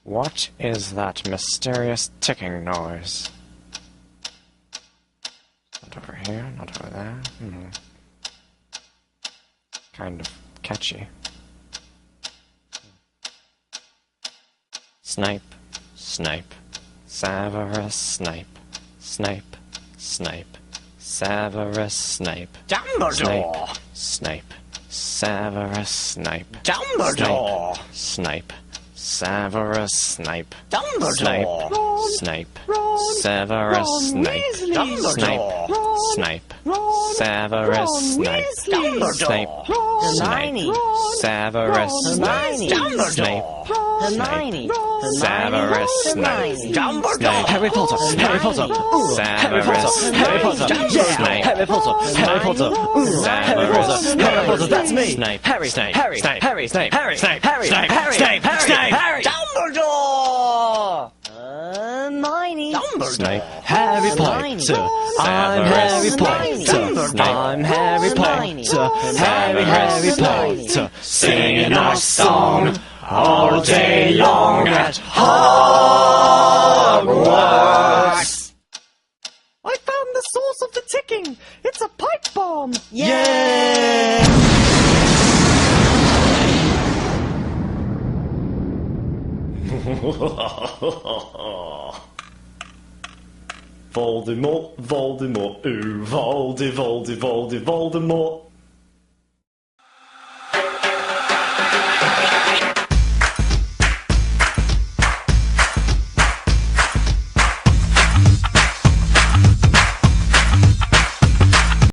What is that mysterious ticking noise? Not over here, not over there. Kind of catchy. Snape, Snape, Severus Snape, Snape, Snape, Severus Snape, Dumbledore! Snape, Severus Snape, Dumbledore! Snape, Severus Snape, Dumbledore! Snape, Severus Snape, Dumbledore! Snape, Severus Snape, Snape, Hermione! Severus Snape, Snape, Hermione! Severus Snape, Dumbledore! Harry Potter, Harry Potter, Severus Snape, Harry Potter, Harry Potter, Severus Harry Potter, that's me. Snape, Harry, Snape, Harry, Snape, Harry, Snape, Harry, Snape, Harry, Snape, Harry, Snape, Harry, Harry, Dumbledore! Hermione! Snape, Harry Potter, I'm Harry Potter, I'm Harry Potter, Harry Potter, singing our song all day long at Hogwarts. I found the source of the ticking. It's a pipe bomb. Yeah! Voldemort, Voldemort, ooh, Voldemort.